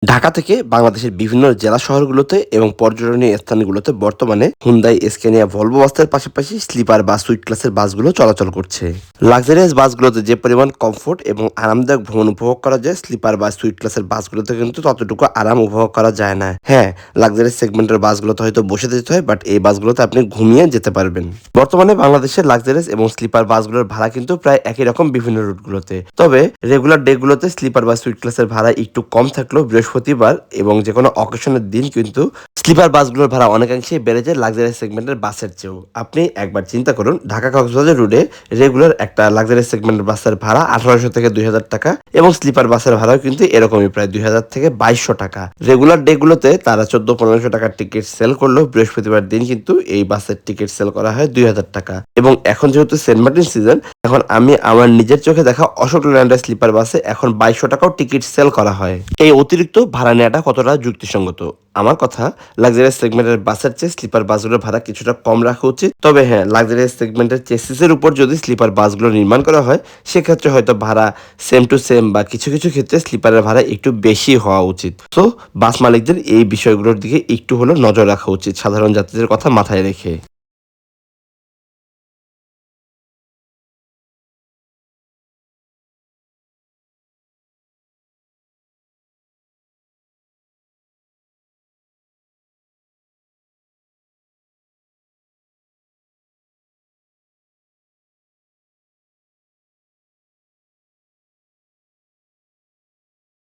ঢাকা থেকে বাংলাদেশের বিভিন্ন জেলা শহরগুলোতে এবং পর্যটনীয় স্থানগুলোতে বর্তমানে হুন্দাই, স্ক্যানিয়া, ভলভো বাসের পাশাপাশি স্লিপার বা সুইট ক্লাসের বাসগুলো চলাচল করছে। লাক্সারিয়াস বাসগুলোতে যে পরিমাণ কমফোর্ট এবং আরামদায়ক ভ্রমণ উপভোগ করা যায়, স্লিপার বা সুইট ক্লাসের বাসগুলোতে কিন্তু ততটুকু আরাম উপভোগ করা যায় না। হ্যাঁ, লাক্সারিয়াস সেগমেন্টের বাসগুলোতে হয়তো বসে যেতে হয়, বাট এই বাসগুলোতে আপনি ঘুমিয়ে যেতে পারবেন। বর্তমানে বাংলাদেশের লাক্সারিয়াস এবং স্লিপার বাসগুলোর ভাড়া কিন্তু প্রায় একই রকম বিভিন্ন রুটগুলোতে। তবে রেগুলার ডেগুলোতে স্লিপার বা সুইট ক্লাসের ভাড়া একটু কম থাকলেও বৃহস্পতিবার এবং যেকোনো অকেশনের দিন কিন্তু স্লিপার বাসগুলোর ভাড়া অনেকাংশেই বেড়ে যায় লাক্সারিয়াস সেগমেন্টের বাসের চেয়েও। আপনি একবার চিন্তা করুন, ঢাকা কক্সবাজার রুটে রেগুলার একটা লাক্সারিয়াস সেগমেন্টের বাসের ভাড়া ১৮০০ থেকে ২০০০ টাকা এবং স্লিপার বাসের ভাড়াও কিন্তু এরকমই প্রায় ২০০০ থেকে ২২০০ টাকা। রেগুলার ডেগুলোতে তারা ১৪-১৫০০ টাকার টিকিট সেল করলেও বৃহস্পতিবার দিন কিন্তু এই বাসের টিকিট সেল করা হয় ২০০০ টাকা। এবং এখন যেহেতু সেন্ট মার্টিন সিজন, এখন আমি আমার নিজের চোখে দেখা অশোক লেল্যান্ডের স্লিপার বাসে এখন ২২০০ টাকাও টিকিট সেল করা হয়। এই অতিরিক্ত ভাড়া নেওয়াটা কতটা যুক্তিসঙ্গত? আমার কথা, লাক্সারিয়াস সেগমেন্টের বাসের চেয়ে স্লিপার বাসগুলোর ভাড়া কিছুটা কম রাখা উচিত। তবে হ্যাঁ, লাক্সারিয়াস সেগমেন্টের চেসিসের উপর যদি স্লিপার বাসগুলো নির্মাণ করা হয়, সেক্ষেত্রে হয়তো ভাড়া সেম টু সেম বা কিছু কিছু ক্ষেত্রে স্লিপারের ভাড়া একটু বেশি হওয়া উচিত। তো বাস মালিকদের এই বিষয়গুলোর দিকে একটু হলেও নজর রাখা উচিত সাধারণ যাত্রীদের কথা মাথায় রেখে।